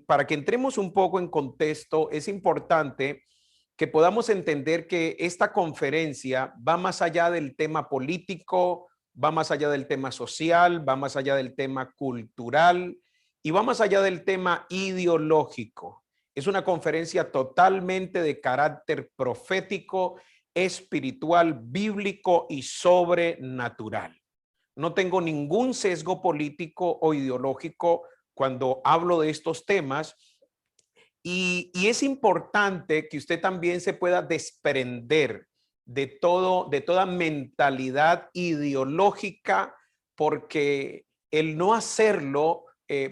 para que entremos un poco en contexto, es importante que podamos entender que esta conferencia va más allá del tema político, va más allá del tema social, va más allá del tema cultural y va más allá del tema ideológico. Es una conferencia totalmente de carácter profético, espiritual, bíblico y sobrenatural. No tengo ningún sesgo político o ideológico cuando hablo de estos temas. Y es importante que usted también se pueda desprender de toda mentalidad ideológica, porque el no hacerlo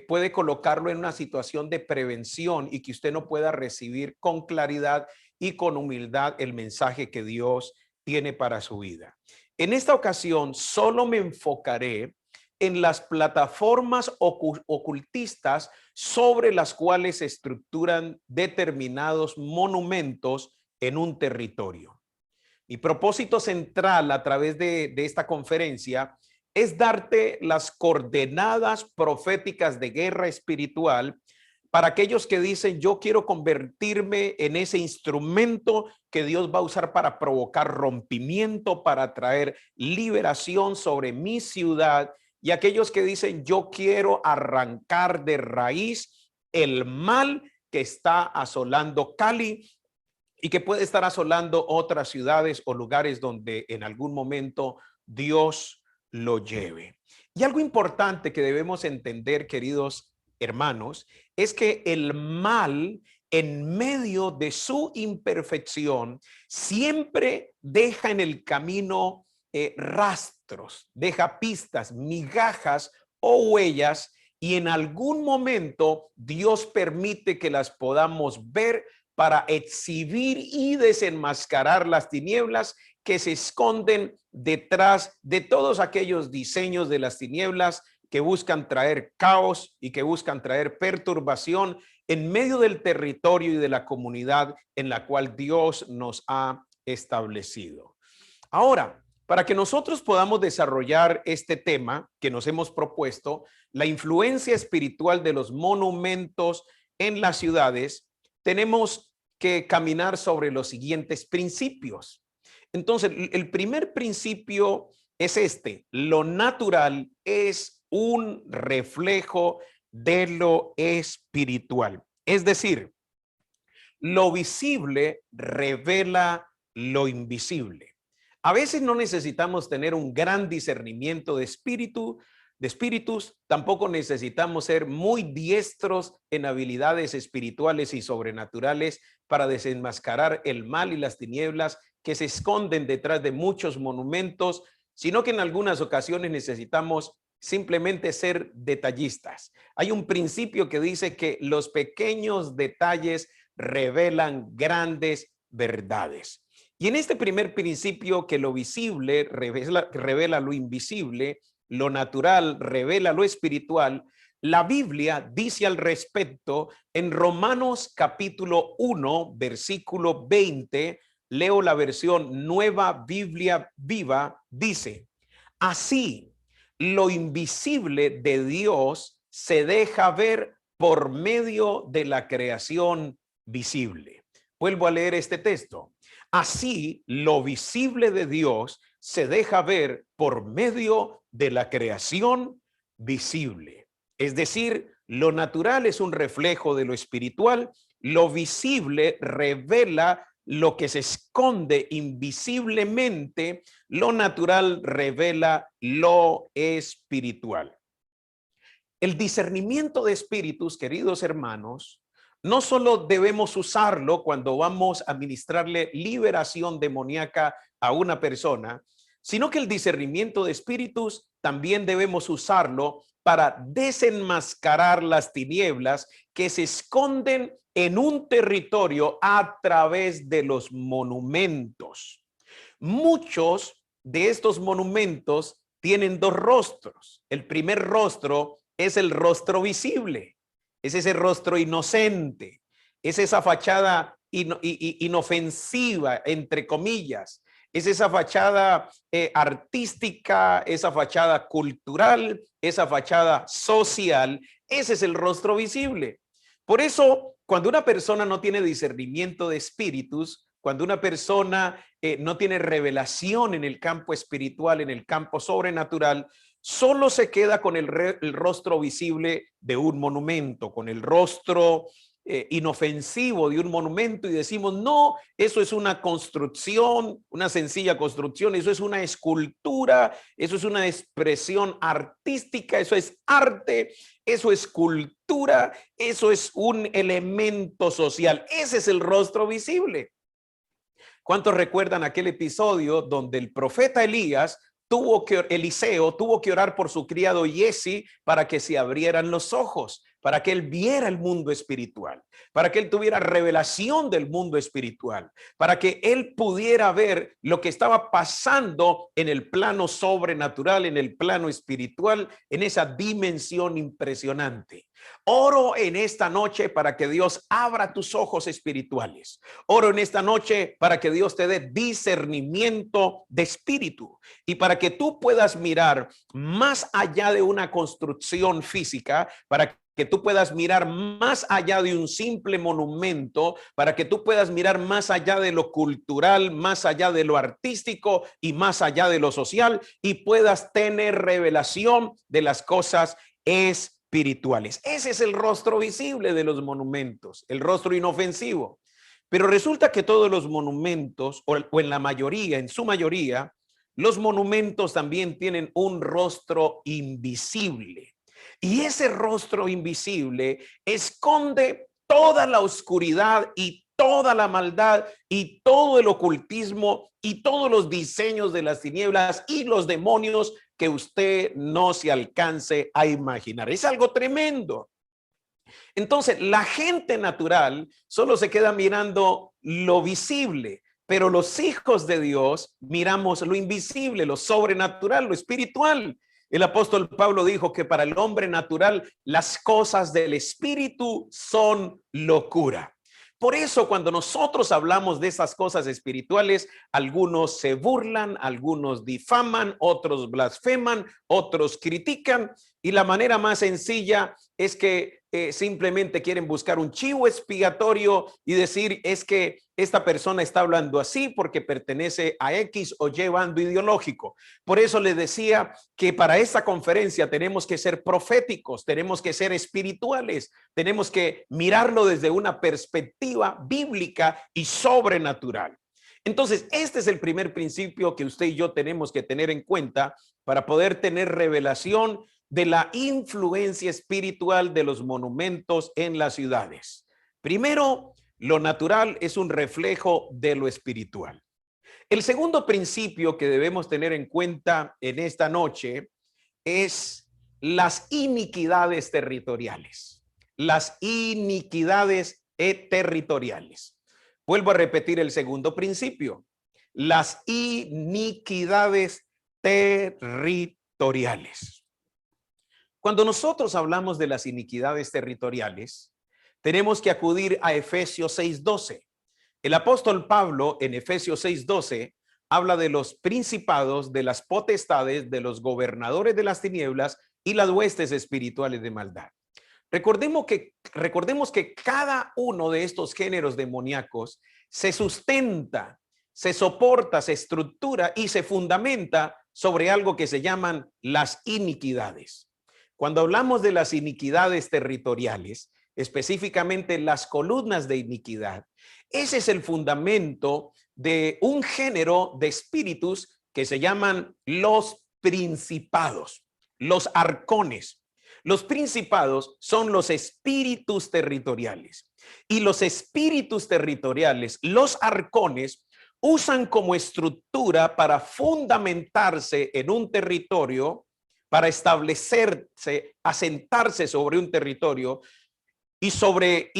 puede colocarlo en una situación de prevención y que usted no pueda recibir con claridad y con humildad el mensaje que Dios tiene para su vida. En esta ocasión solo me enfocaré en las plataformas ocultistas sobre las cuales se estructuran determinados monumentos en un territorio. Mi propósito central a través de esta conferencia es darte las coordenadas proféticas de guerra espiritual para aquellos que dicen: yo quiero convertirme en ese instrumento que Dios va a usar para provocar rompimiento, para traer liberación sobre mi ciudad. Y aquellos que dicen: yo quiero arrancar de raíz el mal que está asolando Cali y que puede estar asolando otras ciudades o lugares donde en algún momento Dios lo lleve. Y algo importante que debemos entender, queridos hermanos, es que el mal, en medio de su imperfección, siempre deja en el camino rastros, deja pistas, migajas o huellas, y en algún momento Dios permite que las podamos ver para exhibir y desenmascarar las tinieblas que se esconden detrás de todos aquellos diseños de las tinieblas que buscan traer caos y que buscan traer perturbación en medio del territorio y de la comunidad en la cual Dios nos ha establecido. Ahora, para que nosotros podamos desarrollar este tema que nos hemos propuesto, la influencia espiritual de los monumentos en las ciudades, tenemos que caminar sobre los siguientes principios. Entonces, el primer principio es este: lo natural es un reflejo de lo espiritual. Es decir, lo visible revela lo invisible. A veces no necesitamos tener un gran discernimiento de espíritus, tampoco necesitamos ser muy diestros en habilidades espirituales y sobrenaturales para desenmascarar el mal y las tinieblas que se esconden detrás de muchos monumentos, sino que en algunas ocasiones necesitamos simplemente ser detallistas. Hay un principio que dice que los pequeños detalles revelan grandes verdades. Y en este primer principio, que lo visible revela lo invisible, lo natural revela lo espiritual, la Biblia dice al respecto en Romanos capítulo 1, versículo 20, leo la versión Nueva Biblia Viva, dice: así, lo invisible de Dios se deja ver por medio de la creación visible. Vuelvo a leer este texto. Así, lo visible de Dios se deja ver por medio de la creación visible. Es decir, lo natural es un reflejo de lo espiritual, lo visible revela lo que se esconde invisiblemente, lo natural revela lo espiritual. El discernimiento de espíritus, queridos hermanos, no solo debemos usarlo cuando vamos a administrarle liberación demoníaca a una persona, sino que el discernimiento de espíritus también debemos usarlo para desenmascarar las tinieblas que se esconden en un territorio a través de los monumentos. Muchos de estos monumentos tienen dos rostros. El primer rostro es el rostro visible. Es ese rostro inocente, es esa fachada inofensiva, entre comillas, es esa fachada artística, esa fachada cultural, esa fachada social. Ese es el rostro visible. Por eso, cuando una persona no tiene discernimiento de espíritus, cuando una persona no tiene revelación en el campo espiritual, en el campo sobrenatural, solo se queda con el rostro visible de un monumento, con el rostro inofensivo de un monumento y decimos, no, eso es una construcción, una sencilla construcción, eso es una escultura, eso es una expresión artística, eso es arte, eso es cultura, eso es un elemento social. Ese es el rostro visible. ¿Cuántos recuerdan aquel episodio donde el profeta Eliseo tuvo que orar por su criado Giesi para que se abrieran los ojos, para que él viera el mundo espiritual, para que él tuviera revelación del mundo espiritual, para que él pudiera ver lo que estaba pasando en el plano sobrenatural, en el plano espiritual, en esa dimensión impresionante? Oro en esta noche para que Dios abra tus ojos espirituales. Oro en esta noche para que Dios te dé discernimiento de espíritu y para que tú puedas mirar más allá de una construcción física, para que tú puedas mirar más allá de un simple monumento, para que tú puedas mirar más allá de lo cultural, más allá de lo artístico y más allá de lo social y puedas tener revelación de las cosas espirituales. Ese es el rostro visible de los monumentos, el rostro inofensivo. Pero resulta que todos los monumentos, o en la mayoría, en su mayoría, los monumentos también tienen un rostro invisible. Y ese rostro invisible esconde toda la oscuridad y toda la maldad y todo el ocultismo y todos los diseños de las tinieblas y los demonios que usted no se alcance a imaginar. Es algo tremendo. Entonces, la gente natural solo se queda mirando lo visible, pero los hijos de Dios miramos lo invisible, lo sobrenatural, lo espiritual. El apóstol Pablo dijo que para el hombre natural las cosas del espíritu son locura. Por eso cuando nosotros hablamos de esas cosas espirituales, algunos se burlan, algunos difaman, otros blasfeman, otros critican y la manera más sencilla es que simplemente quieren buscar un chivo expiatorio y decir es que esta persona está hablando así porque pertenece a X o Y bando ideológico. Por eso les decía que para esta conferencia tenemos que ser proféticos, tenemos que ser espirituales, tenemos que mirarlo desde una perspectiva bíblica y sobrenatural. Entonces, este es el primer principio que usted y yo tenemos que tener en cuenta para poder tener revelación de la influencia espiritual de los monumentos en las ciudades. Primero, lo natural es un reflejo de lo espiritual. El segundo principio que debemos tener en cuenta en esta noche es las iniquidades territoriales. Las iniquidades territoriales. Vuelvo a repetir el segundo principio. Las iniquidades territoriales. Cuando nosotros hablamos de las iniquidades territoriales, tenemos que acudir a Efesios 6:12. El apóstol Pablo en Efesios 6:12 habla de los principados, de las potestades, de los gobernadores de las tinieblas y las huestes espirituales de maldad. Recordemos que cada uno de estos géneros demoníacos se sustenta, se soporta, se estructura y se fundamenta sobre algo que se llaman las iniquidades. Cuando hablamos de las iniquidades territoriales, específicamente las columnas de iniquidad, ese es el fundamento de un género de espíritus que se llaman los principados, los arcones. Los principados son los espíritus territoriales y los espíritus territoriales, los arcones, usan como estructura para fundamentarse en un territorio, para establecerse, asentarse sobre un territorio y sobre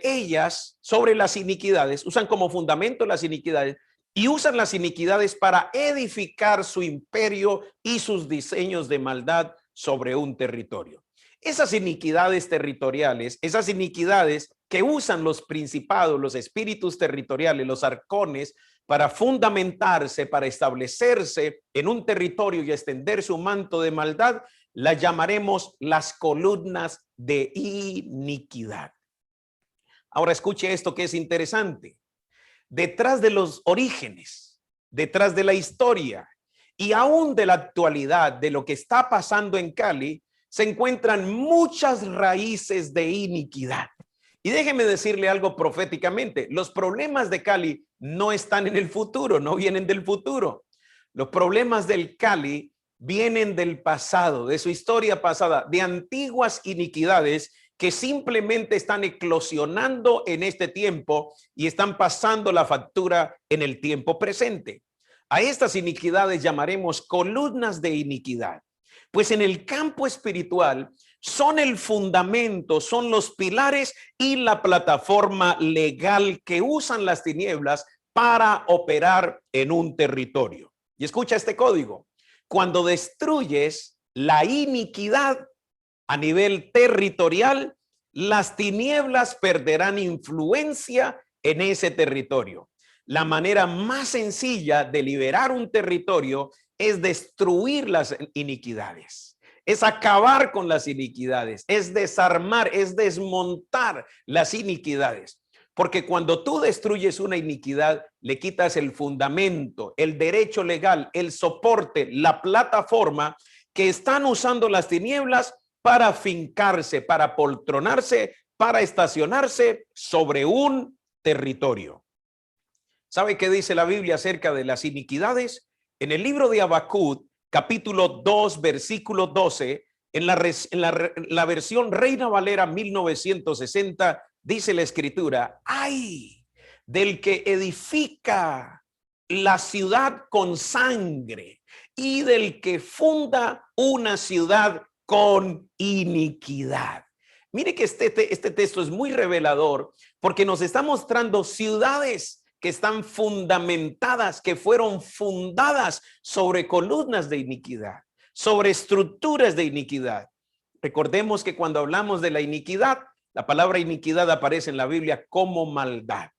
ellas, sobre las iniquidades, usan como fundamento las iniquidades y usan las iniquidades para edificar su imperio y sus diseños de maldad sobre un territorio. Esas iniquidades territoriales, esas iniquidades que usan los principados, los espíritus territoriales, los arcones, para fundamentarse, para establecerse en un territorio y extender su manto de maldad, las llamaremos las columnas de iniquidad. Ahora escuche esto que es interesante. Detrás de los orígenes, detrás de la historia y aún de la actualidad de lo que está pasando en Cali, se encuentran muchas raíces de iniquidad. Y déjeme decirle algo proféticamente, los problemas de Cali no están en el futuro, no vienen del futuro. Los problemas del Cali vienen del pasado, de su historia pasada, de antiguas iniquidades que simplemente están eclosionando en este tiempo y están pasando la factura en el tiempo presente. A estas iniquidades llamaremos columnas de iniquidad. Pues en el campo espiritual son el fundamento, son los pilares y la plataforma legal que usan las tinieblas para operar en un territorio. Y escucha este código. Cuando destruyes la iniquidad a nivel territorial, las tinieblas perderán influencia en ese territorio. La manera más sencilla de liberar un territorio es destruir las iniquidades, es acabar con las iniquidades, es desarmar, es desmontar las iniquidades. Porque cuando tú destruyes una iniquidad, le quitas el fundamento, el derecho legal, el soporte, la plataforma que están usando las tinieblas para fincarse, para poltronarse, para estacionarse sobre un territorio. ¿Sabe qué dice la Biblia acerca de las iniquidades? En el libro de Habacuc, capítulo 2, versículo 12, en la versión Reina Valera 1960, dice la escritura, ¡ay del que edifica la ciudad con sangre y del que funda una ciudad con iniquidad! Mire que este texto es muy revelador porque nos está mostrando ciudades que están fundamentadas, que fueron fundadas sobre columnas de iniquidad, sobre estructuras de iniquidad. Recordemos que cuando hablamos de la iniquidad, la palabra iniquidad aparece en la Biblia como maldad.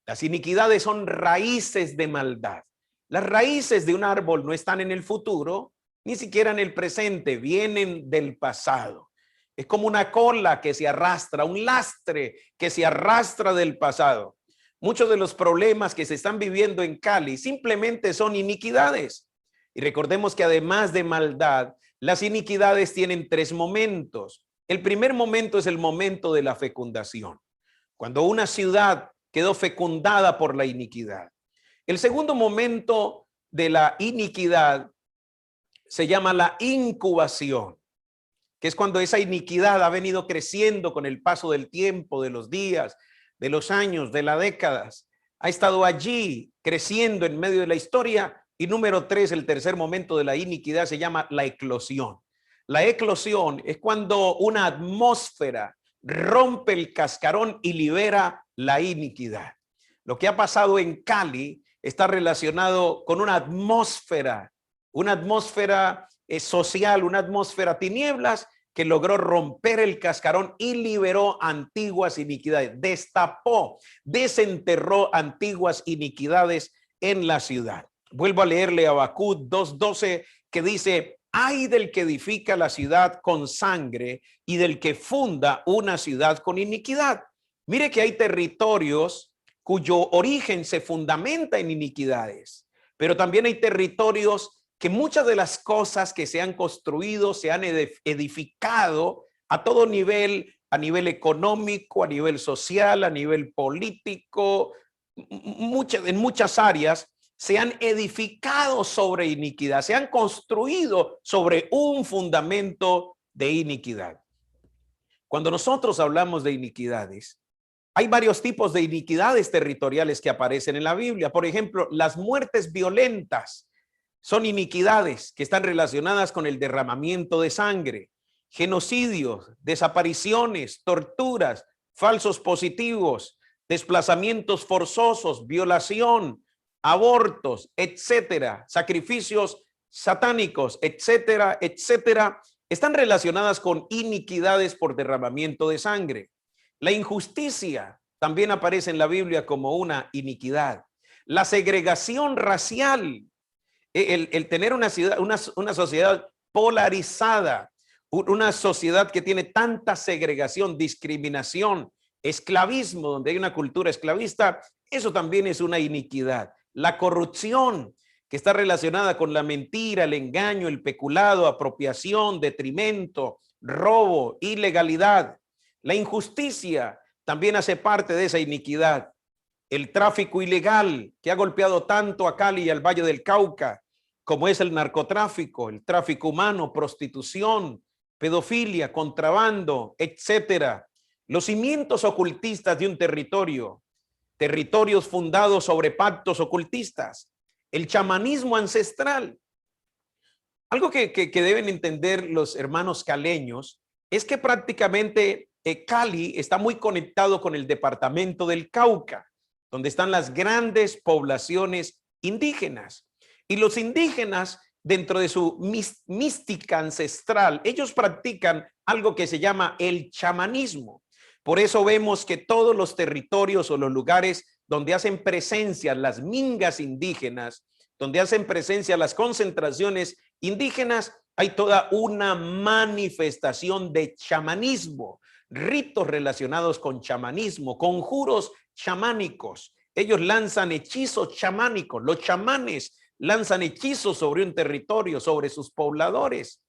Las iniquidades son raíces de maldad. Las raíces de un árbol no están en el futuro, ni siquiera en el presente, vienen del pasado. Es como una cola que se arrastra, un lastre que se arrastra del pasado. Muchos de los problemas que se están viviendo en Cali simplemente son iniquidades. Y recordemos que además de maldad, las iniquidades tienen tres momentos. El primer momento es el momento de la fecundación, cuando una ciudad quedó fecundada por la iniquidad. El segundo momento de la iniquidad se llama la incubación, que es cuando esa iniquidad ha venido creciendo con el paso del tiempo, de los días, de los años, de las décadas, ha estado allí creciendo en medio de la historia. Y número tres, el tercer momento de la iniquidad se llama la eclosión. La eclosión es cuando una atmósfera rompe el cascarón y libera la iniquidad. Lo que ha pasado en Cali está relacionado con una atmósfera social, una atmósfera tinieblas que logró romper el cascarón y liberó antiguas iniquidades, destapó, desenterró antiguas iniquidades en la ciudad. Vuelvo a leerle a Habacuc 2:12 que dice, ay del que edifica la ciudad con sangre y del que funda una ciudad con iniquidad. Mire que hay territorios cuyo origen se fundamenta en iniquidades, pero también hay territorios que muchas de las cosas que se han construido, se han edificado a todo nivel, a nivel económico, a nivel social, a nivel político, en muchas áreas, se han edificado sobre iniquidad, se han construido sobre un fundamento de iniquidad. Cuando nosotros hablamos de iniquidades, hay varios tipos de iniquidades territoriales que aparecen en la Biblia. Por ejemplo, las muertes violentas son iniquidades que están relacionadas con el derramamiento de sangre, genocidios, desapariciones, torturas, falsos positivos, desplazamientos forzosos, violación, abortos, etcétera, sacrificios satánicos, etcétera, etcétera, están relacionadas con iniquidades por derramamiento de sangre. La injusticia también aparece en la Biblia como una iniquidad. La segregación racial, el tener una sociedad polarizada, una sociedad que tiene tanta segregación, discriminación esclavismo, donde hay una cultura esclavista, eso también es una iniquidad. La corrupción, que está relacionada con la mentira, el engaño, el peculado, apropiación, detrimento, robo, ilegalidad. La injusticia también hace parte de esa iniquidad. El tráfico ilegal que ha golpeado tanto a Cali y al Valle del Cauca, como es el narcotráfico, el tráfico humano, prostitución, pedofilia, contrabando, etcétera. Los cimientos ocultistas de un territorio, territorios fundados sobre pactos ocultistas, el chamanismo ancestral. Algo que deben entender los hermanos caleños es que prácticamente Cali está muy conectado con el departamento del Cauca, donde están las grandes poblaciones indígenas. Y los indígenas, dentro de su mística ancestral, ellos practican algo que se llama el chamanismo. Por eso vemos que todos los territorios o los lugares donde hacen presencia las mingas indígenas, donde hacen presencia las concentraciones indígenas, hay toda una manifestación de chamanismo, ritos relacionados con chamanismo, conjuros chamánicos. Ellos lanzan hechizos chamánicos, los chamanes lanzan hechizos sobre un territorio, sobre sus pobladores.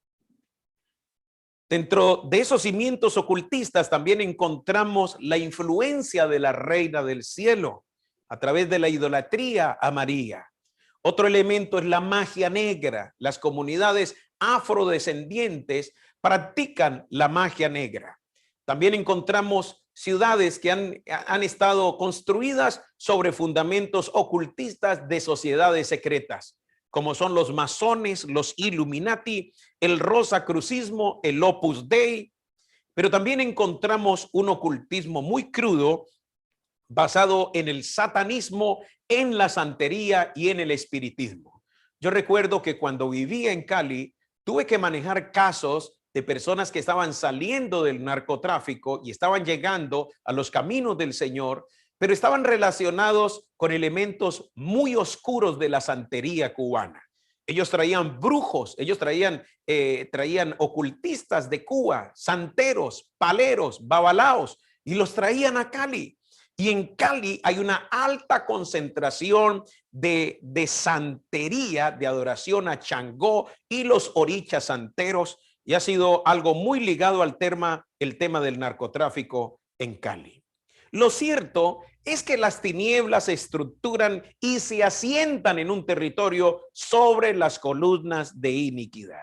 Dentro de esos cimientos ocultistas también encontramos la influencia de la Reina del Cielo a través de la idolatría a María. Otro elemento es la magia negra. Las comunidades afrodescendientes practican la magia negra. También encontramos ciudades que han estado construidas sobre fundamentos ocultistas de sociedades secretas, como son los masones, los Illuminati, el Rosacrucismo, el Opus Dei. Pero también encontramos un ocultismo muy crudo basado en el satanismo, en la santería y en el espiritismo. Yo recuerdo que cuando vivía en Cali, tuve que manejar casos de personas que estaban saliendo del narcotráfico y estaban llegando a los caminos del Señor, pero estaban relacionados con elementos muy oscuros de la santería cubana. Ellos traían brujos, ellos traían ocultistas de Cuba, santeros, paleros, babalaos, y los traían a Cali. Y en Cali hay una alta concentración de santería, de adoración a Changó y los orichas santeros, y ha sido algo muy ligado al el tema del narcotráfico en Cali. Lo cierto es que las tinieblas se estructuran y se asientan en un territorio sobre las columnas de iniquidad.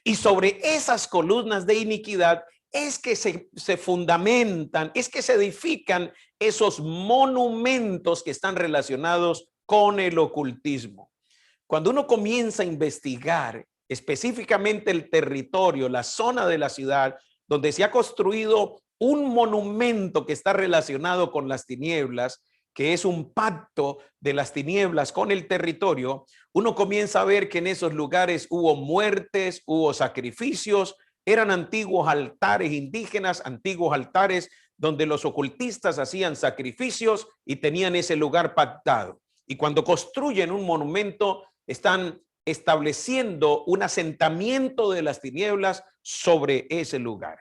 Y sobre esas columnas de iniquidad es que se fundamentan, es que se edifican esos monumentos que están relacionados con el ocultismo. Cuando uno comienza a investigar específicamente el territorio, la zona de la ciudad donde se ha construido un monumento que está relacionado con las tinieblas, que es un pacto de las tinieblas con el territorio, uno comienza a ver que en esos lugares hubo muertes, hubo sacrificios, eran antiguos altares indígenas, antiguos altares donde los ocultistas hacían sacrificios y tenían ese lugar pactado. Y cuando construyen un monumento, están estableciendo un asentamiento de las tinieblas sobre ese lugar.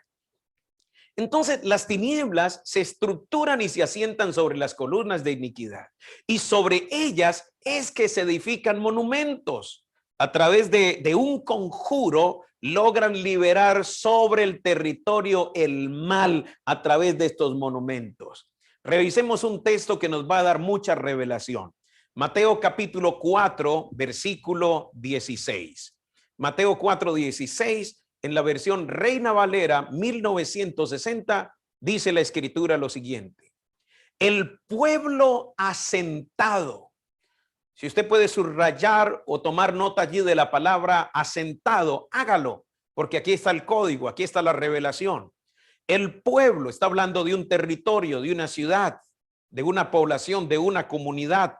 Entonces, las tinieblas se estructuran y se asientan sobre las columnas de iniquidad, y sobre ellas es que se edifican monumentos. A través de un conjuro logran liberar sobre el territorio el mal a través de estos monumentos. Revisemos un texto que nos va a dar mucha revelación. Mateo capítulo 4, versículo 16. Mateo 4, 16. En la versión Reina Valera 1960 dice la escritura lo siguiente: el pueblo asentado. Si usted puede subrayar o tomar nota allí de la palabra asentado, hágalo, porque aquí está el código, aquí está la revelación. El pueblo está hablando de un territorio, de una ciudad, de una población, de una comunidad.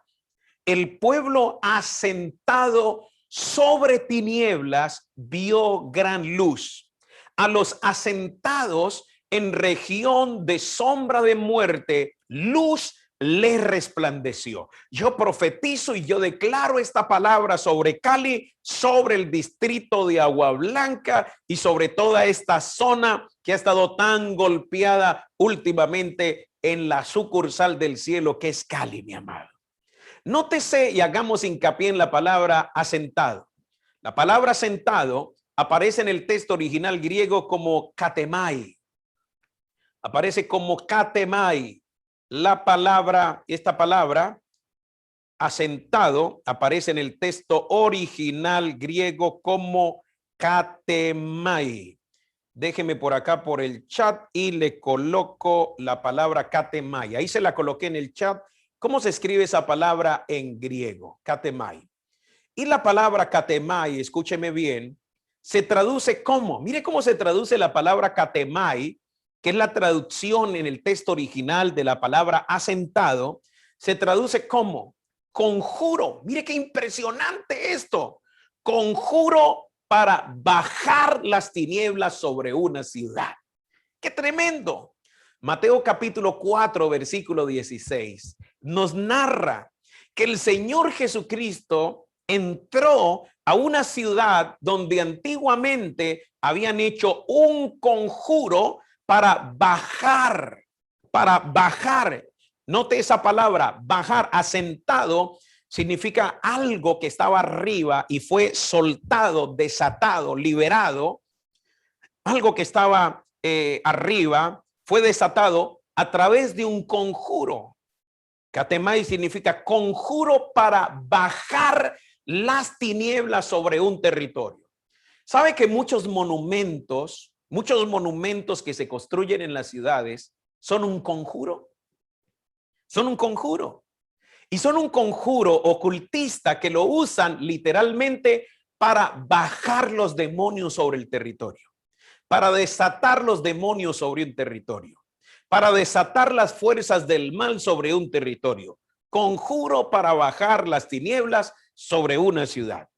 El pueblo asentado sobre tinieblas vio gran luz. A los asentados en región de sombra de muerte, luz le resplandeció. Yo profetizo y yo declaro esta palabra sobre Cali, sobre el distrito de Agua Blanca y sobre toda esta zona que ha estado tan golpeada últimamente en la sucursal del cielo que es Cali, mi amado. Nótese y hagamos hincapié en la palabra asentado. La palabra sentado aparece en el texto original griego como katemai. Aparece como katemai. Esta palabra asentado aparece en el texto original griego como katemai. Déjeme por acá por el chat y le coloco la palabra katemai. Ahí se la coloqué en el chat. ¿Cómo se escribe esa palabra en griego? Katemai. Y la palabra katemai, escúcheme bien, se traduce como, mire cómo se traduce la palabra katemai, que es la traducción en el texto original de la palabra asentado, se traduce como conjuro. Mire qué impresionante esto. Conjuro para bajar las tinieblas sobre una ciudad. ¡Qué tremendo! Mateo capítulo 4, versículo 16, nos narra que el Señor Jesucristo entró a una ciudad donde antiguamente habían hecho un conjuro para bajar. Note esa palabra, bajar, asentado, significa algo que estaba arriba y fue soltado, desatado, liberado. Algo que estaba arriba fue desatado a través de un conjuro. Katemai significa conjuro para bajar las tinieblas sobre un territorio. ¿Sabe que muchos monumentos que se construyen en las ciudades son un conjuro? Son un conjuro. Y son un conjuro ocultista que lo usan literalmente para bajar los demonios sobre el territorio, para desatar los demonios sobre un territorio, para desatar las fuerzas del mal sobre un territorio. Conjuro para bajar las tinieblas sobre una ciudad.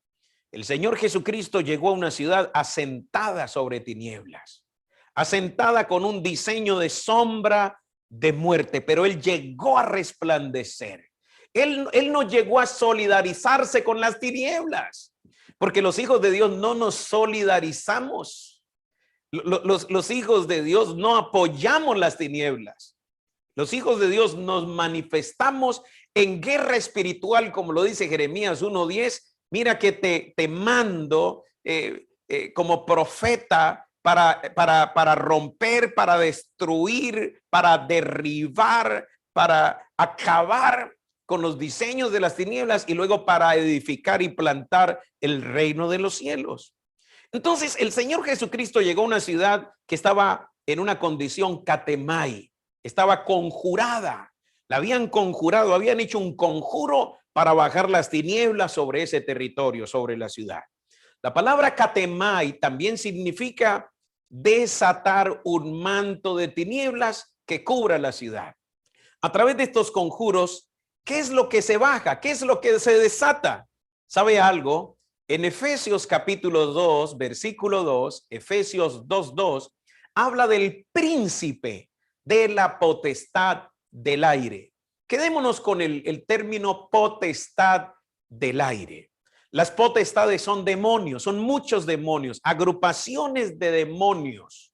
El Señor Jesucristo llegó a una ciudad asentada sobre tinieblas, asentada con un diseño de sombra de muerte, pero Él llegó a resplandecer. Él no llegó a solidarizarse con las tinieblas, porque los hijos de Dios no nos solidarizamos. Los hijos de Dios no apoyamos las tinieblas. Los hijos de Dios nos manifestamos en guerra espiritual, como lo dice Jeremías 1:10. Mira que te mando como profeta para romper, para destruir, para derribar, para acabar con los diseños de las tinieblas y luego para edificar y plantar el reino de los cielos. Entonces el Señor Jesucristo llegó a una ciudad que estaba en una condición katemai, estaba conjurada, la habían conjurado, habían hecho un conjuro para bajar las tinieblas sobre ese territorio, sobre la ciudad. La palabra katemai también significa desatar un manto de tinieblas que cubra la ciudad. A través de estos conjuros, ¿qué es lo que se baja? ¿Qué es lo que se desata? ¿Sabe algo? En Efesios capítulo 2, versículo 2, Efesios 2:2, habla del príncipe de la potestad del aire. Quedémonos con el término potestad del aire. Las potestades son demonios, son muchos demonios, agrupaciones de demonios.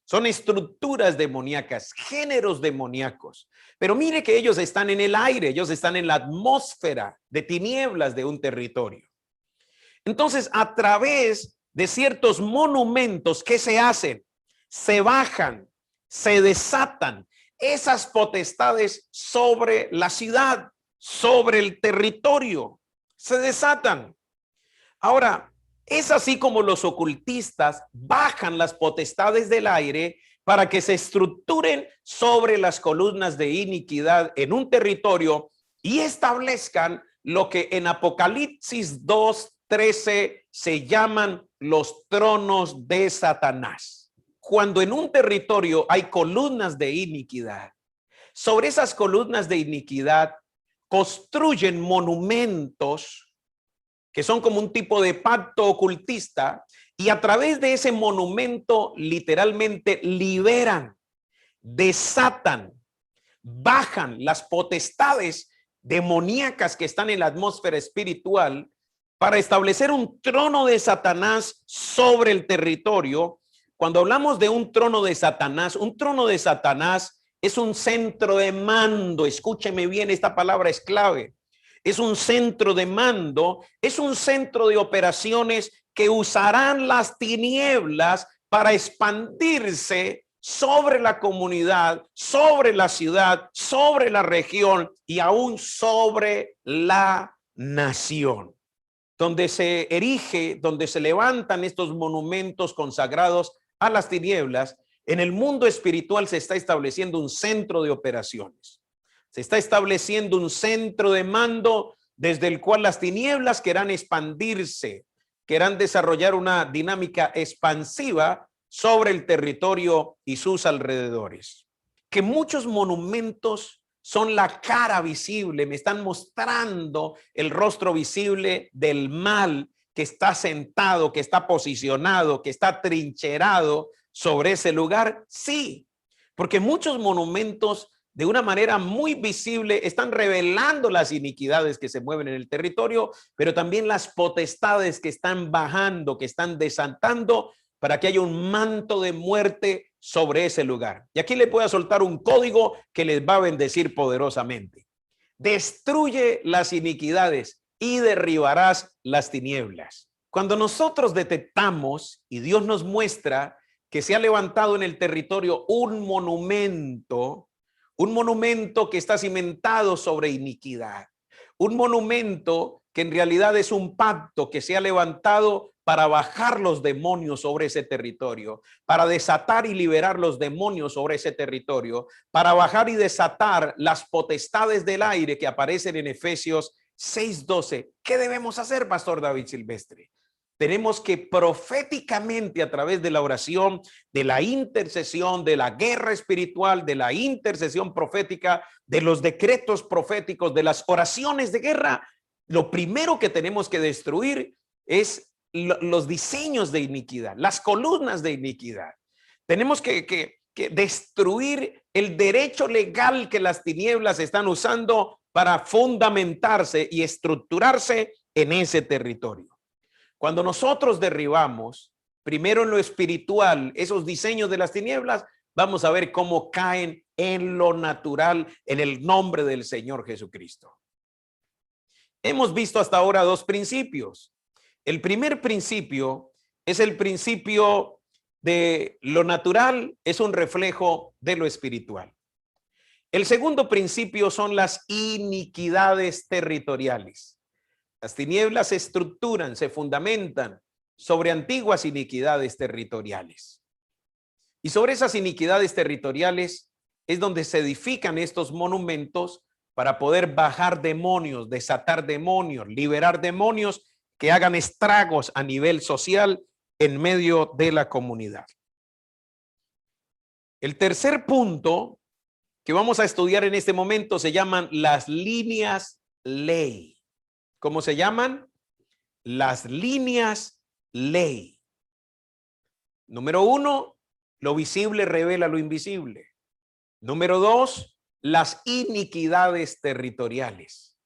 Son estructuras demoníacas, géneros demoníacos. Pero mire que ellos están en el aire, ellos están en la atmósfera de tinieblas de un territorio. Entonces, a través de ciertos monumentos, ¿qué se hacen? Se bajan, se desatan esas potestades sobre la ciudad, sobre el territorio. Se desatan. Ahora, es así como los ocultistas bajan las potestades del aire para que se estructuren sobre las columnas de iniquidad en un territorio y establezcan lo que en Apocalipsis 2:13 se llaman los tronos de Satanás. Cuando en un territorio hay columnas de iniquidad, sobre esas columnas de iniquidad construyen monumentos que son como un tipo de pacto ocultista, y a través de ese monumento literalmente liberan, desatan, bajan las potestades demoníacas que están en la atmósfera espiritual para establecer un trono de Satanás sobre el territorio. Cuando hablamos de un trono de Satanás es un centro de mando. Escúcheme bien, esta palabra es clave. Es un centro de mando, es un centro de operaciones que usarán las tinieblas para expandirse sobre la comunidad, sobre la ciudad, sobre la región y aún sobre la nación. Donde se erige, donde se levantan estos monumentos consagrados a las tinieblas, en el mundo espiritual se está estableciendo un centro de operaciones. Se está estableciendo un centro de mando desde el cual las tinieblas querrán expandirse, querrán desarrollar una dinámica expansiva sobre el territorio y sus alrededores. Que muchos monumentos son la cara visible, me están mostrando el rostro visible del mal que está sentado, que está posicionado, que está trincherado sobre ese lugar. Sí, porque muchos monumentos de una manera muy visible están revelando las iniquidades que se mueven en el territorio, pero también las potestades que están bajando, que están desatando para que haya un manto de muerte sobre ese lugar. Y aquí le voy a soltar un código que les va a bendecir poderosamente. Destruye las iniquidades y derribarás las tinieblas. Cuando nosotros detectamos y Dios nos muestra que se ha levantado en el territorio un monumento que está cimentado sobre iniquidad, un monumento que en realidad es un pacto que se ha levantado para bajar los demonios sobre ese territorio, para desatar y liberar los demonios sobre ese territorio, para bajar y desatar las potestades del aire que aparecen en Efesios 6:12. ¿Qué debemos hacer, Pastor David Silvestre? Tenemos que proféticamente, a través de la oración, de la intercesión, de la guerra espiritual, de la intercesión profética, de los decretos proféticos, de las oraciones de guerra, lo primero que tenemos que destruir es los diseños de iniquidad, las columnas de iniquidad. Tenemos que destruir el derecho legal que las tinieblas están usando para fundamentarse y estructurarse en ese territorio. Cuando nosotros derribamos, primero en lo espiritual, esos diseños de las tinieblas, vamos a ver cómo caen en lo natural en el nombre del Señor Jesucristo. Hemos visto hasta ahora dos principios. El primer principio es el principio de lo natural, es un reflejo de lo espiritual. El segundo principio son las iniquidades territoriales. Las tinieblas se estructuran, se fundamentan sobre antiguas iniquidades territoriales. Y sobre esas iniquidades territoriales es donde se edifican estos monumentos para poder bajar demonios, desatar demonios, liberar demonios que hagan estragos a nivel social en medio de la comunidad. El tercer punto que vamos a estudiar en este momento se llaman las líneas ley. ¿Cómo se llaman? Las líneas ley. Número 1, lo visible revela lo invisible. Número 2, las iniquidades territoriales,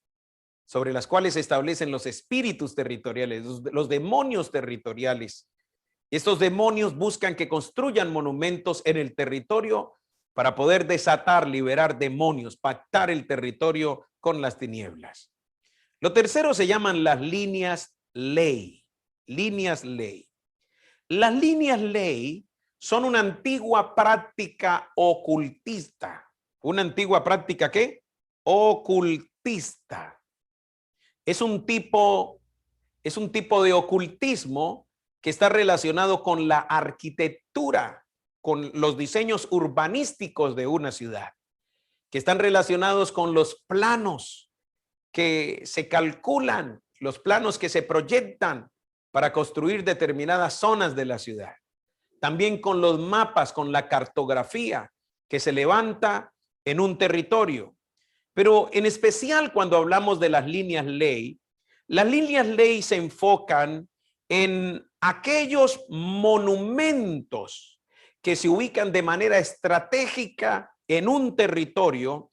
sobre las cuales se establecen los espíritus territoriales, los demonios territoriales. Estos demonios buscan que construyan monumentos en el territorio para poder desatar, liberar demonios, pactar el territorio con las tinieblas. Lo tercero se llaman las líneas ley. Líneas ley. Las líneas ley son una antigua práctica ocultista. ¿Una antigua práctica qué? Ocultista. Es un tipo de ocultismo que está relacionado con la arquitectura, con los diseños urbanísticos de una ciudad, que están relacionados con los planos que se calculan, los planos que se proyectan para construir determinadas zonas de la ciudad. También con los mapas, con la cartografía que se levanta en un territorio. Pero en especial cuando hablamos de las líneas ley se enfocan en aquellos monumentos que se ubican de manera estratégica en un territorio.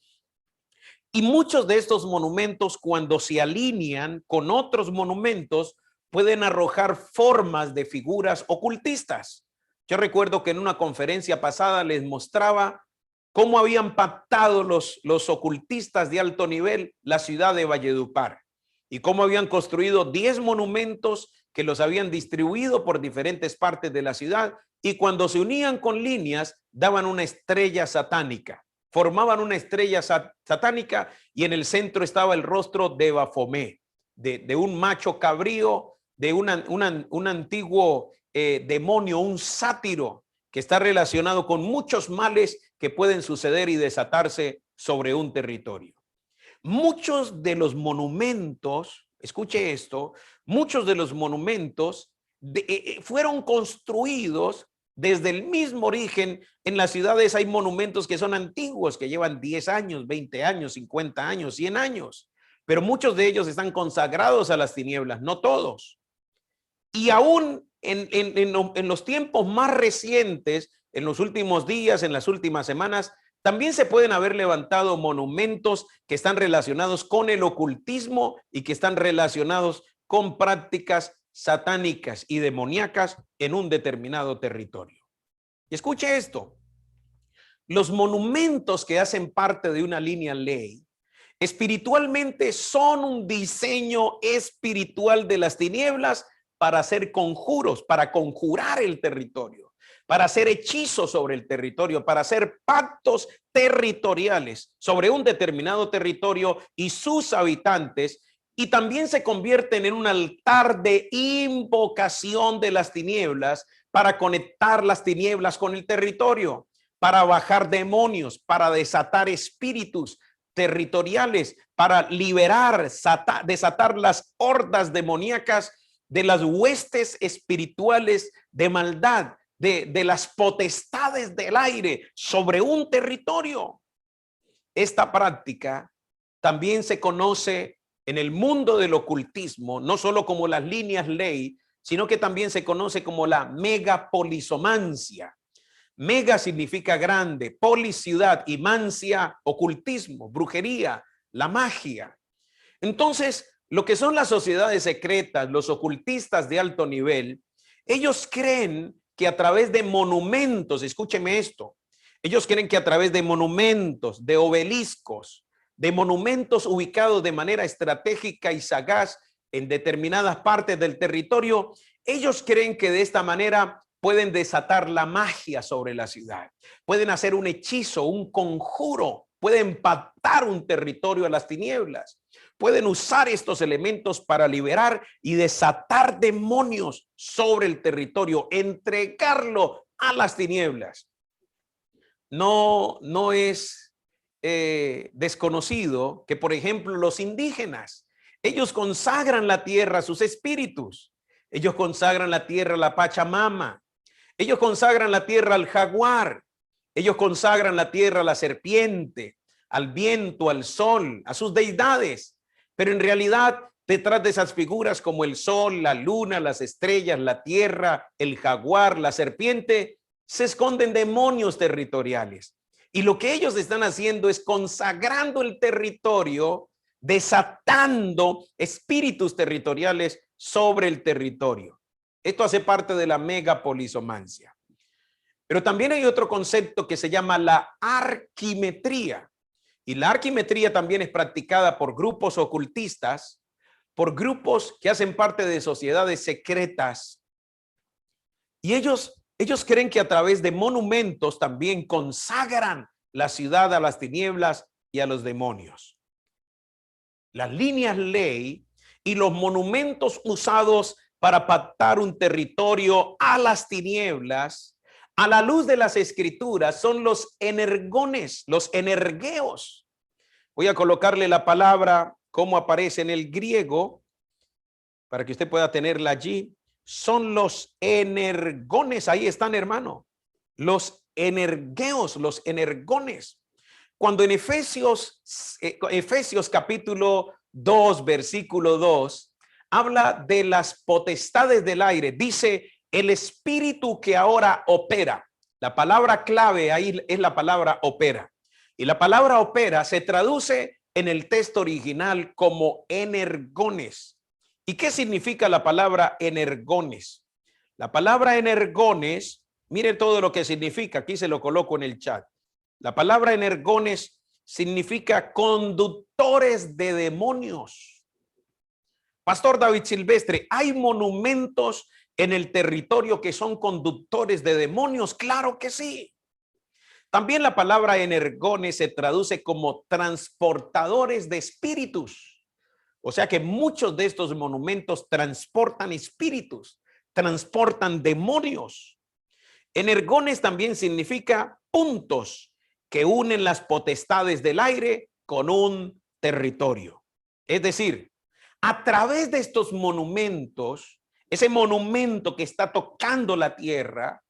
Y muchos de estos monumentos, cuando se alinean con otros monumentos, pueden arrojar formas de figuras ocultistas. Yo recuerdo que en una conferencia pasada les mostraba cómo habían pactado los ocultistas de alto nivel la ciudad de Valledupar y cómo habían construido 10 monumentos que los habían distribuido por diferentes partes de la ciudad, y cuando se unían con líneas daban una estrella satánica, formaban una estrella satánica, y en el centro estaba el rostro de Bafomé, de un macho cabrío, de un antiguo demonio, un sátiro que está relacionado con muchos males que pueden suceder y desatarse sobre un territorio. Muchos de los monumentos, escuche esto, muchos de los monumentos fueron construidos desde el mismo origen. En las ciudades hay monumentos que son antiguos, que llevan 10 años, 20 años, 50 años, 100 años, pero muchos de ellos están consagrados a las tinieblas, no todos. Y aún en los tiempos más recientes, en los últimos días, en las últimas semanas, también se pueden haber levantado monumentos que están relacionados con el ocultismo y que están relacionados con prácticas satánicas y demoníacas en un determinado territorio. Y escuche esto: los monumentos que hacen parte de una línea ley espiritualmente son un diseño espiritual de las tinieblas para hacer conjuros, para conjurar el territorio, para hacer hechizos sobre el territorio, para hacer pactos territoriales sobre un determinado territorio y sus habitantes, y también se convierten en un altar de invocación de las tinieblas para conectar las tinieblas con el territorio, para bajar demonios, para desatar espíritus territoriales, para liberar, desatar las hordas demoníacas de las huestes espirituales de maldad, de las potestades del aire sobre un territorio. Esta práctica también se conoce en el mundo del ocultismo, no solo como las líneas ley, sino que también se conoce como la megapolisomancia. Mega significa grande, polis ciudad, y mancia ocultismo, brujería, la magia. Entonces, lo que son las sociedades secretas, los ocultistas de alto nivel, ellos creen que a través de monumentos, escúcheme esto, ellos creen que a través de monumentos, de obeliscos, de monumentos ubicados de manera estratégica y sagaz en determinadas partes del territorio, ellos creen que de esta manera pueden desatar la magia sobre la ciudad, pueden hacer un hechizo, un conjuro, pueden pactar un territorio a las tinieblas, pueden usar estos elementos para liberar y desatar demonios sobre el territorio, entregarlo a las tinieblas. No es desconocido que, por ejemplo, los indígenas, ellos consagran la tierra a sus espíritus, ellos consagran la tierra a la Pachamama, ellos consagran la tierra al jaguar, ellos consagran la tierra a la serpiente, al viento, al sol, a sus deidades. Pero en realidad, detrás de esas figuras como el sol, la luna, las estrellas, la tierra, el jaguar, la serpiente, se esconden demonios territoriales. Y lo que ellos están haciendo es consagrando el territorio, desatando espíritus territoriales sobre el territorio. Esto hace parte de la megapolisomancia. Pero también hay otro concepto que se llama la arquimetría. Y la arquimetría también es practicada por grupos ocultistas, por grupos que hacen parte de sociedades secretas. Y ellos creen que a través de monumentos también consagran la ciudad a las tinieblas y a los demonios. Las líneas ley y los monumentos usados para pactar un territorio a las tinieblas, a la luz de las escrituras, son los energones, los energeos. Voy a colocarle la palabra como aparece en el griego para que usted pueda tenerla allí. Son los energones. Ahí están, hermano. Los energeos, los energones. Cuando en Efesios capítulo 2, versículo 2, habla de las potestades del aire, dice el espíritu que ahora opera. La palabra clave ahí es la palabra opera. Y la palabra opera se traduce en el texto original como energones. ¿Y qué significa la palabra energones? La palabra energones, mire todo lo que significa, aquí se lo coloco en el chat. La palabra energones significa conductores de demonios. Pastor David Silvestre, ¿hay monumentos en el territorio que son conductores de demonios? Claro que sí. También la palabra energones se traduce como transportadores de espíritus. O sea que muchos de estos monumentos transportan espíritus, transportan demonios. Energones también significa puntos que unen las potestades del aire con un territorio. Es decir, a través de estos monumentos, ese monumento que está tocando la tierra,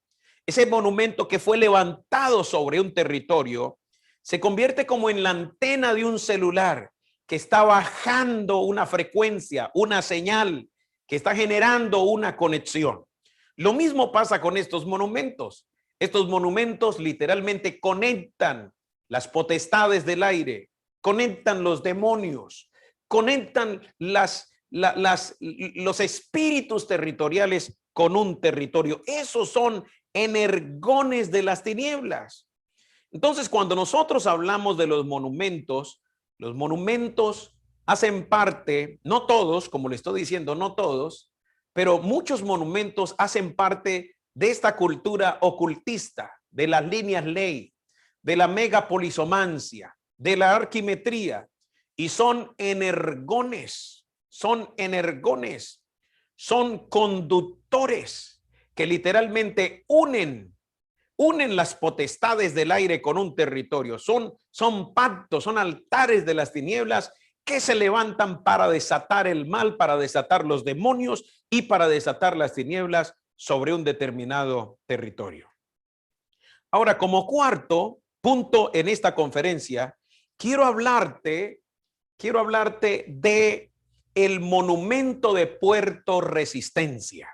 ese monumento que fue levantado sobre un territorio, se convierte como en la antena de un celular que está bajando una frecuencia, una señal, que está generando una conexión. Lo mismo pasa con estos monumentos. Estos monumentos literalmente conectan las potestades del aire, conectan los demonios, conectan los espíritus territoriales con un territorio. Esos son energones de las tinieblas. Entonces, cuando nosotros hablamos de los monumentos hacen parte, no todos, como le estoy diciendo, no todos, pero muchos monumentos hacen parte de esta cultura ocultista, de las líneas ley, de la megapolisomancia, de la arquimetría, y son energones, son conductores que literalmente unen las potestades del aire con un territorio. Son pactos, son altares de las tinieblas que se levantan para desatar el mal, para desatar los demonios y para desatar las tinieblas sobre un determinado territorio. Ahora, como cuarto punto en esta conferencia, quiero hablarte de el monumento de Puerto Resistencia.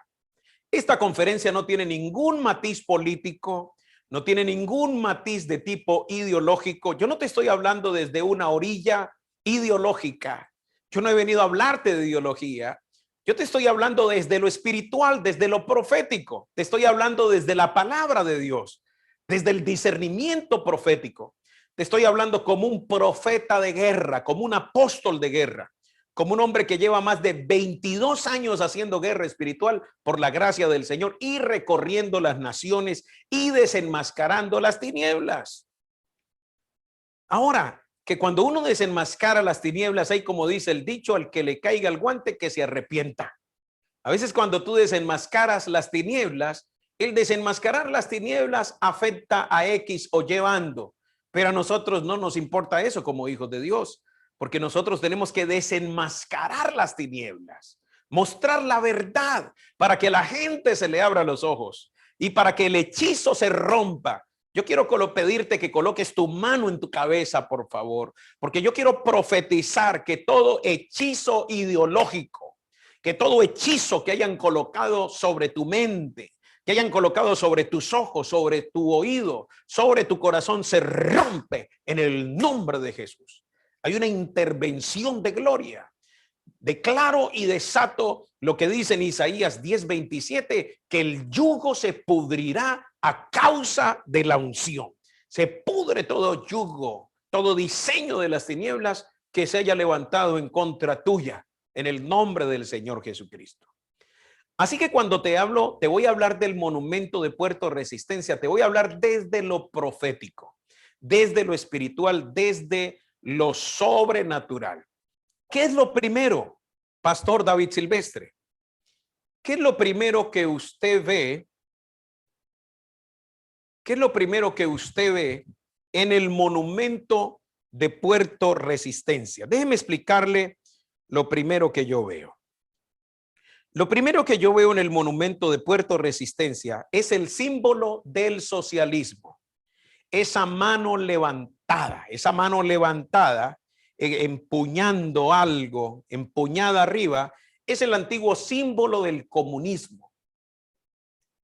Esta conferencia no tiene ningún matiz político, no tiene ningún matiz de tipo ideológico. Yo no te estoy hablando desde una orilla ideológica. Yo no he venido a hablarte de ideología. Yo te estoy hablando desde lo espiritual, desde lo profético. Te estoy hablando desde la palabra de Dios, desde el discernimiento profético. Te estoy hablando como un profeta de guerra, como un apóstol de guerra, como un hombre que lleva más de 22 años haciendo guerra espiritual por la gracia del Señor y recorriendo las naciones y desenmascarando las tinieblas. Ahora, que cuando uno desenmascara las tinieblas, hay, como dice el dicho, al que le caiga el guante que se arrepienta. A veces cuando tú desenmascaras las tinieblas, el desenmascarar las tinieblas afecta a X o Y bando, pero a nosotros no nos importa eso como hijos de Dios, porque nosotros tenemos que desenmascarar las tinieblas, mostrar la verdad para que la gente se le abra los ojos y para que el hechizo se rompa. Yo quiero pedirte que coloques tu mano en tu cabeza, por favor, porque yo quiero profetizar que todo hechizo ideológico, que todo hechizo que hayan colocado sobre tu mente, que hayan colocado sobre tus ojos, sobre tu oído, sobre tu corazón, se rompe en el nombre de Jesús. Hay una intervención de gloria. Declaro y desato lo que dice en Isaías 10:27, que el yugo se pudrirá a causa de la unción. Se pudre todo yugo, todo diseño de las tinieblas que se haya levantado en contra tuya, en el nombre del Señor Jesucristo. Así que cuando te voy a hablar del monumento de Puerto Resistencia, te voy a hablar desde lo profético, desde lo espiritual, desde lo sobrenatural. ¿Qué es lo primero, Pastor David Silvestre? ¿Qué es lo primero que usted ve? ¿Qué es lo primero que usted ve en el monumento de Puerto Resistencia? Déjeme explicarle lo primero que yo veo. Lo primero que yo veo en el monumento de Puerto Resistencia es el símbolo del socialismo. Esa mano levantada, empuñando algo, empuñada arriba, es el antiguo símbolo del comunismo.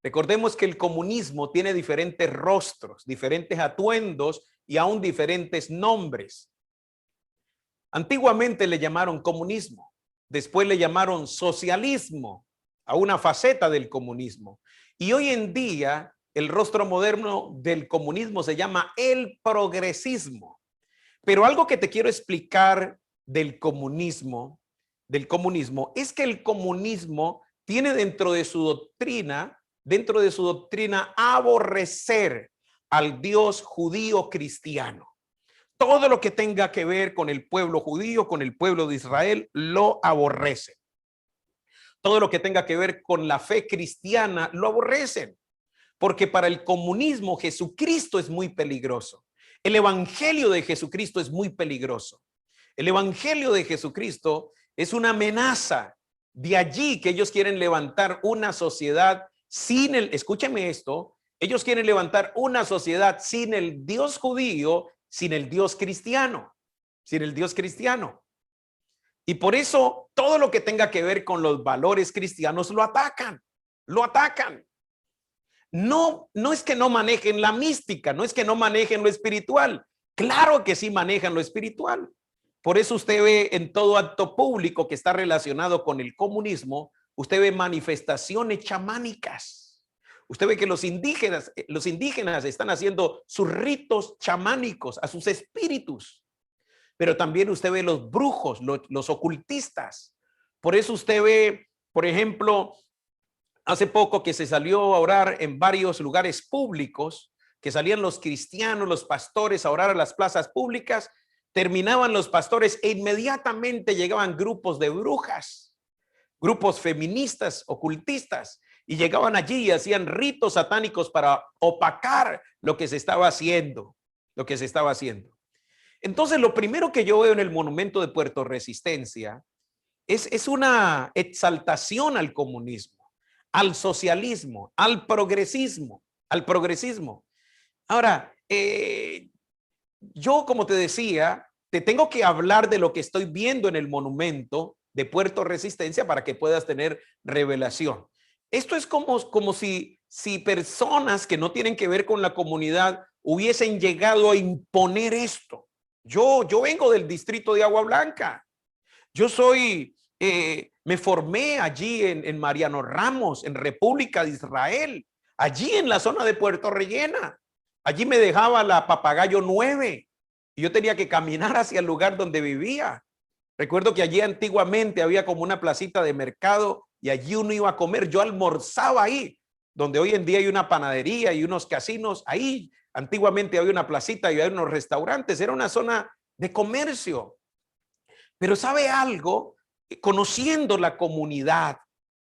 Recordemos que el comunismo tiene diferentes rostros, diferentes atuendos y aún diferentes nombres. Antiguamente le llamaron comunismo, después le llamaron socialismo a una faceta del comunismo. Y hoy en día el rostro moderno del comunismo se llama el progresismo. Pero algo que te quiero explicar del comunismo, es que el comunismo tiene dentro de su doctrina, aborrecer al Dios judío cristiano. Todo lo que tenga que ver con el pueblo judío, con el pueblo de Israel, lo aborrece. Todo lo que tenga que ver con la fe cristiana, lo aborrecen. Porque para el comunismo Jesucristo es muy peligroso. El evangelio de Jesucristo es muy peligroso. El evangelio de Jesucristo es una amenaza. De allí que ellos quieren levantar una sociedad sin escúcheme esto, ellos quieren levantar una sociedad sin el Dios judío, sin el Dios cristiano, sin el Dios cristiano. Y por eso todo lo que tenga que ver con los valores cristianos lo atacan, lo atacan. No, no es que no manejen la mística, no es que no manejen lo espiritual. Claro que sí manejan lo espiritual. Por eso usted ve en todo acto público que está relacionado con el comunismo, usted ve manifestaciones chamánicas. Usted ve que los indígenas están haciendo sus ritos chamánicos a sus espíritus. Pero también usted ve los brujos, los ocultistas. Por eso usted ve, por ejemplo, hace poco que se salió a orar en varios lugares públicos, que salían los cristianos, los pastores a orar a las plazas públicas, terminaban los pastores e inmediatamente llegaban grupos de brujas, grupos feministas, ocultistas, y llegaban allí y hacían ritos satánicos para opacar lo que se estaba haciendo, Entonces, lo primero que yo veo en el monumento de Puerto Resistencia es una exaltación al comunismo, al socialismo, al progresismo. Ahora, yo, como te decía, te tengo que hablar de lo que estoy viendo en el monumento de Puerto Resistencia para que puedas tener revelación. Esto es como si personas que no tienen que ver con la comunidad hubiesen llegado a imponer esto. Yo vengo del distrito de Agua Blanca. Me formé allí en Mariano Ramos, en República de Israel, allí en la zona de Puerto Rellena. Allí me dejaba la Papagayo 9 y yo tenía que caminar hacia el lugar donde vivía. Recuerdo que allí antiguamente había como una placita de mercado y allí uno iba a comer. Yo almorzaba ahí, donde hoy en día hay una panadería y unos casinos. Ahí antiguamente había una placita y había unos restaurantes. Era una zona de comercio. Pero ¿sabe algo? Conociendo la comunidad,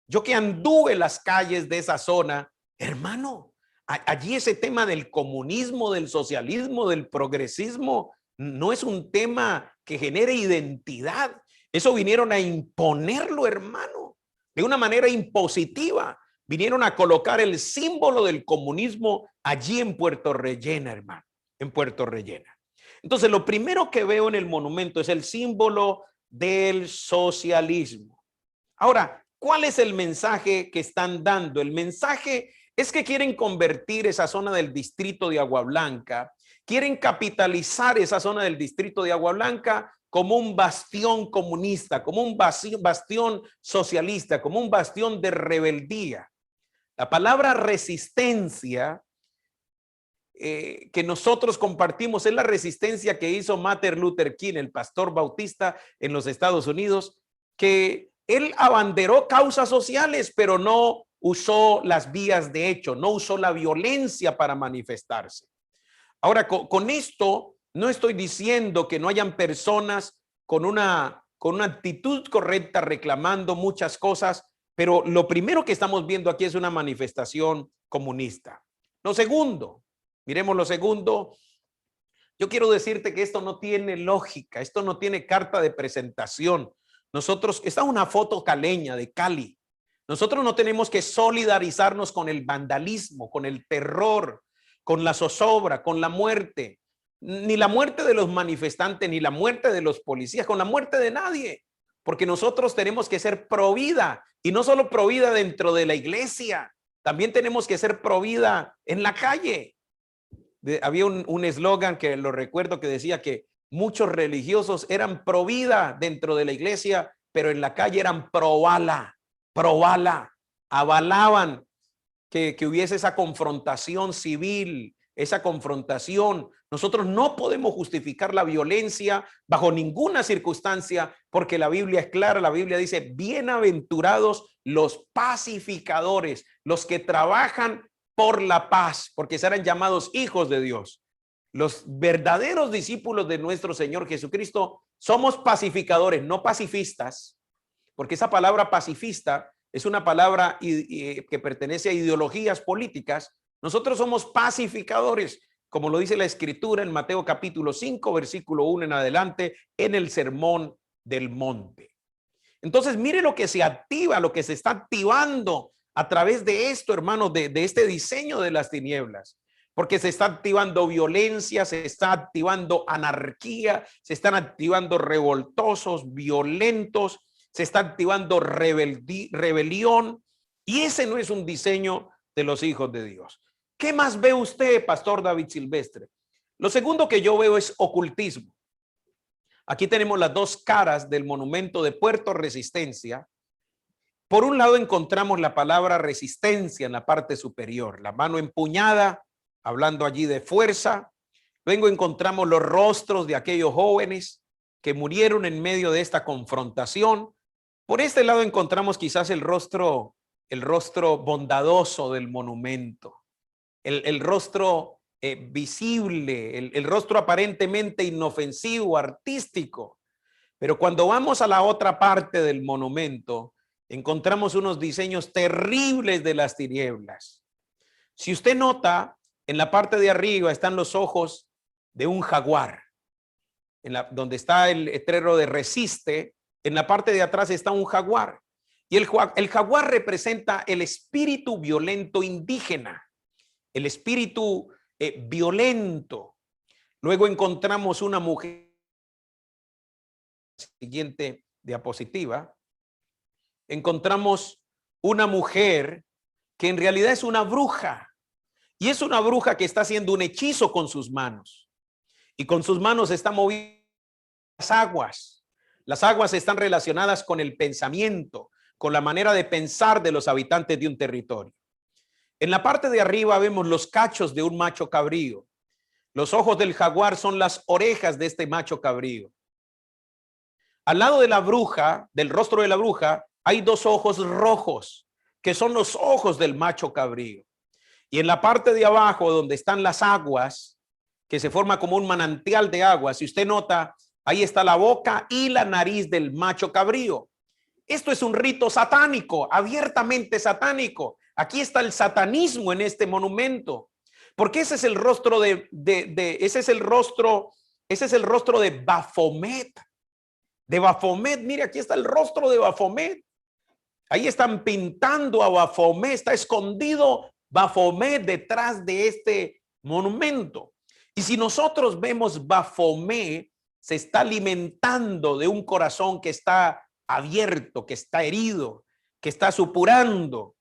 yo que anduve las calles de esa zona, hermano, allí ese tema del comunismo, del socialismo, del progresismo, no es un tema que genere identidad. Eso vinieron a imponerlo, hermano, de una manera impositiva. Vinieron a colocar el símbolo del comunismo allí en Puerto Rellena, hermano, en Puerto Rellena. Entonces, lo primero que veo en el monumento es el símbolo del socialismo. Ahora, ¿cuál es el mensaje que están dando? El mensaje es que quieren convertir esa zona del distrito de Agua Blanca, quieren capitalizar esa zona del distrito de Agua Blanca como un bastión comunista, como un bastión socialista, como un bastión de rebeldía. La palabra resistencia que nosotros compartimos es la resistencia que hizo Martin Luther King, el pastor bautista en los Estados Unidos, que él abanderó causas sociales, pero no usó las vías de hecho, no usó la violencia para manifestarse. Ahora, con esto no estoy diciendo que no hayan personas con una actitud correcta reclamando muchas cosas, pero lo primero que estamos viendo aquí es una manifestación comunista. Lo segundo, miremos lo segundo. Yo quiero decirte que esto no tiene lógica, esto no tiene carta de presentación. Esta es una foto caleña de Cali. Nosotros no tenemos que solidarizarnos con el vandalismo, con el terror, con la zozobra, con la muerte. Ni la muerte de los manifestantes, ni la muerte de los policías, con la muerte de nadie. Porque nosotros tenemos que ser pro vida, y no solo pro vida dentro de la iglesia, también tenemos que ser pro vida en la calle. Había un eslogan que lo recuerdo que decía que muchos religiosos eran pro vida dentro de la iglesia, pero en la calle eran pro bala, avalaban que hubiese esa confrontación civil, esa confrontación. Nosotros no podemos justificar la violencia bajo ninguna circunstancia, porque la Biblia es clara. La Biblia dice: bienaventurados los pacificadores, los que trabajan por la paz, porque serán llamados hijos de Dios. Los verdaderos discípulos de nuestro Señor Jesucristo somos pacificadores, no pacifistas, porque esa palabra pacifista es una palabra que pertenece a ideologías políticas. Nosotros somos pacificadores, como lo dice la Escritura en Mateo capítulo 5, versículo 1 en adelante, en el Sermón del Monte. Entonces, mire lo que se activa, lo que se está activando a través de esto, hermanos, de este diseño de las tinieblas. Porque se está activando violencia, se está activando anarquía, se están activando revoltosos, violentos, se está activando rebelión. Y ese no es un diseño de los hijos de Dios. ¿Qué más ve usted, Pastor David Silvestre? Lo segundo que yo veo es ocultismo. Aquí tenemos las dos caras del monumento de Puerto Resistencia. Por un lado encontramos la palabra resistencia en la parte superior, la mano empuñada, hablando allí de fuerza. Luego encontramos los rostros de aquellos jóvenes que murieron en medio de esta confrontación. Por este lado encontramos quizás el rostro bondadoso del monumento, el rostro visible, el rostro aparentemente inofensivo, artístico. Pero cuando vamos a la otra parte del monumento, encontramos unos diseños terribles de las tinieblas. Si usted nota, en la parte de arriba están los ojos de un jaguar. Donde está el letrero de resiste, en la parte de atrás está un jaguar. Y el jaguar representa el espíritu violento indígena, el espíritu violento. Luego encontramos una mujer, siguiente diapositiva, encontramos una mujer que en realidad es una bruja. Y es una bruja que está haciendo un hechizo con sus manos. Y con sus manos está moviendo las aguas. Las aguas están relacionadas con el pensamiento, con la manera de pensar de los habitantes de un territorio. En la parte de arriba vemos los cachos de un macho cabrío. Los ojos del jaguar son las orejas de este macho cabrío. Al lado de la bruja, del rostro de la bruja, hay dos ojos rojos, que son los ojos del macho cabrío. Y en la parte de abajo, donde están las aguas, que se forma como un manantial de agua, si usted nota, ahí está la boca y la nariz del macho cabrío. Esto es un rito satánico, abiertamente satánico. Aquí está el satanismo en este monumento, porque ese es el rostro ese es el rostro de Baphomet. De Baphomet, mire, aquí está el rostro de Baphomet. Ahí están pintando a Baphomet, está escondido Baphomet detrás de este monumento. Y si nosotros vemos Baphomet, se está alimentando de un corazón que está abierto, que está herido, que está supurando.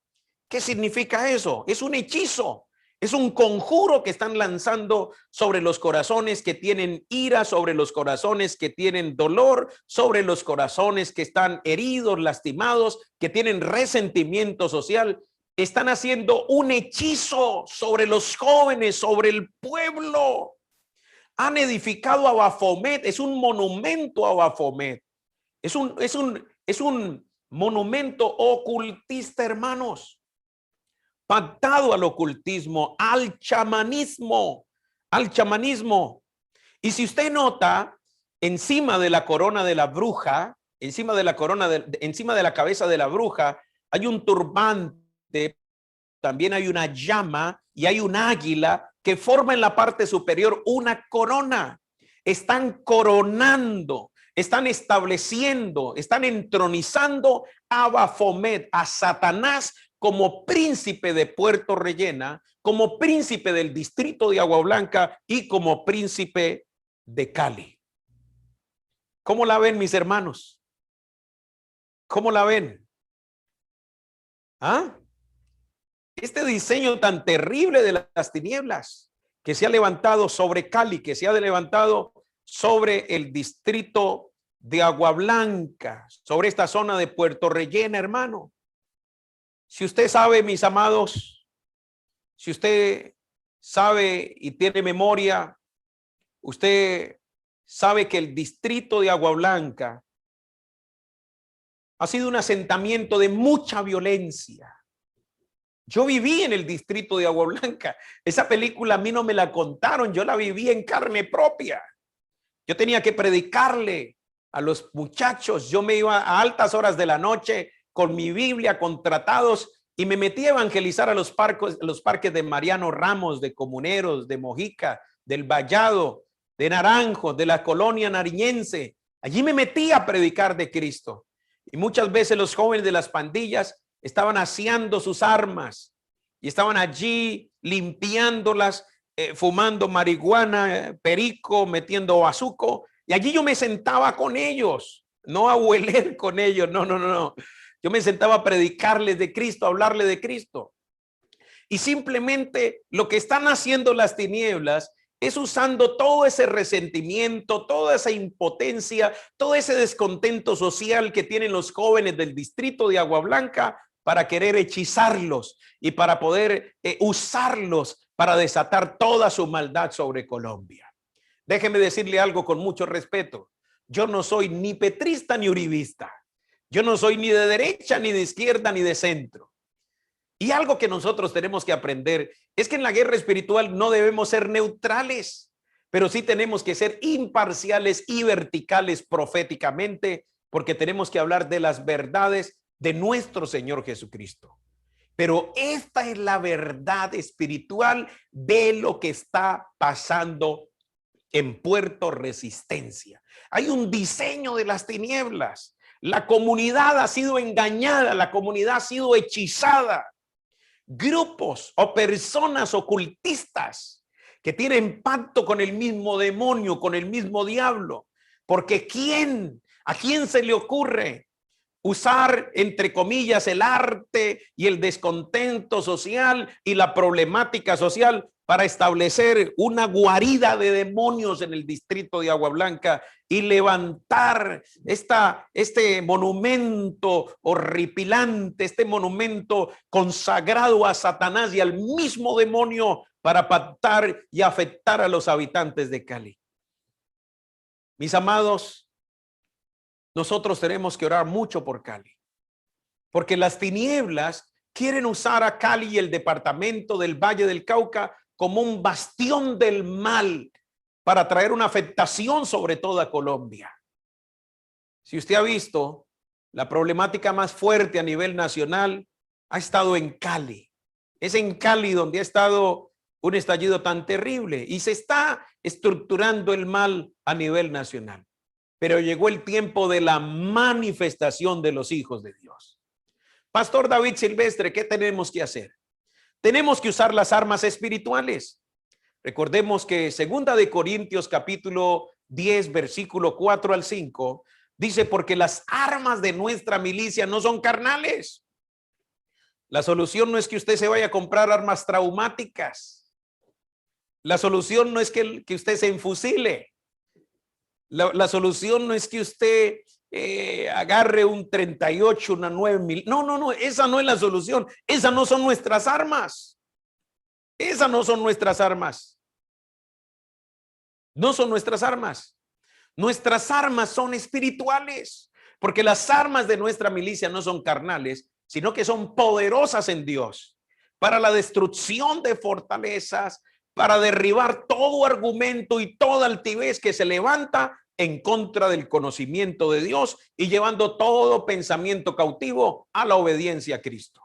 ¿Qué significa eso? Es un hechizo, es un conjuro que están lanzando sobre los corazones que tienen ira, sobre los corazones que tienen dolor, sobre los corazones que están heridos, lastimados, que tienen resentimiento social. Están haciendo un hechizo sobre los jóvenes, sobre el pueblo. Han edificado a Baphomet, es un monumento a Baphomet. Es un monumento ocultista, hermanos. Pactado al ocultismo, al chamanismo. Y si usted nota, encima de la corona de la bruja, encima de la cabeza de la bruja, hay un turbante, también hay una llama y hay un águila que forma en la parte superior una corona. Están coronando, están estableciendo, están entronizando a Baphomet, a Satanás, como príncipe de Puerto Rellena, como príncipe del distrito de Agua Blanca y como príncipe de Cali. ¿Cómo la ven, mis hermanos? ¿Cómo la ven? ¿Ah? Este diseño tan terrible de las tinieblas que se ha levantado sobre Cali, que se ha levantado sobre el distrito de Agua Blanca, sobre esta zona de Puerto Rellena, hermano. Si usted sabe, mis amados, Si usted sabe y tiene memoria, usted sabe que el distrito de Agua Blanca ha sido un asentamiento de mucha violencia. Yo viví en el distrito de Agua Blanca. Esa película a mí no me la contaron, yo la viví en carne propia. Yo tenía que predicarle a los muchachos. Yo me iba a altas horas de la noche con mi Biblia, con tratados, y me metí a evangelizar a los parques de Mariano Ramos, de Comuneros, de Mojica, del Vallado, de Naranjos, de la colonia nariñense. Allí me metí a predicar de Cristo. Y muchas veces los jóvenes de las pandillas estaban aseando sus armas y estaban allí limpiándolas, fumando marihuana, perico, metiendo bazuco. Y allí yo me sentaba con ellos, no a hueler con ellos, no. Yo me sentaba a predicarles de Cristo, a hablarle de Cristo. Y simplemente lo que están haciendo las tinieblas es usando todo ese resentimiento, toda esa impotencia, todo ese descontento social que tienen los jóvenes del distrito de Agua Blanca para querer hechizarlos y para poder usarlos para desatar toda su maldad sobre Colombia. Déjeme decirle algo con mucho respeto. Yo no soy ni petrista ni uribista. Yo no soy ni de derecha, ni de izquierda, ni de centro. Y algo que nosotros tenemos que aprender es que en la guerra espiritual no debemos ser neutrales, pero sí tenemos que ser imparciales y verticales proféticamente, porque tenemos que hablar de las verdades de nuestro Señor Jesucristo. Pero esta es la verdad espiritual de lo que está pasando en Puerto Resistencia. Hay un diseño de las tinieblas. La comunidad ha sido engañada, la comunidad ha sido hechizada. Grupos o personas ocultistas que tienen pacto con el mismo demonio, con el mismo diablo. Porque ¿a quién se le ocurre usar, entre comillas, el arte y el descontento social y la problemática social para establecer una guarida de demonios en el distrito de Agua Blanca y levantar este monumento horripilante, este monumento consagrado a Satanás y al mismo demonio para pactar y afectar a los habitantes de Cali? Mis amados, nosotros tenemos que orar mucho por Cali, porque las tinieblas quieren usar a Cali y el departamento del Valle del Cauca como un bastión del mal para traer una afectación sobre toda Colombia. Si usted ha visto, la problemática más fuerte a nivel nacional ha estado en Cali. Es en Cali donde ha estado un estallido tan terrible y se está estructurando el mal a nivel nacional. Pero llegó el tiempo de la manifestación de los hijos de Dios. Pastor David Silvestre, ¿qué tenemos que hacer? Tenemos que usar las armas espirituales. Recordemos que 2 Corintios capítulo 10, versículo 4 al 5, dice, porque las armas de nuestra milicia no son carnales. La solución no es que usted se vaya a comprar armas traumáticas. La solución no es que usted se enfusile. La solución no es que usted agarre un 38, una 9 no, esa no es la solución. Esas no son nuestras armas. Esas no son nuestras armas. No son nuestras armas. Nuestras armas son espirituales, porque las armas de nuestra milicia no son carnales, sino que son poderosas en Dios para la destrucción de fortalezas, para derribar todo argumento y toda altivez que se levanta en contra del conocimiento de Dios y llevando todo pensamiento cautivo a la obediencia a Cristo.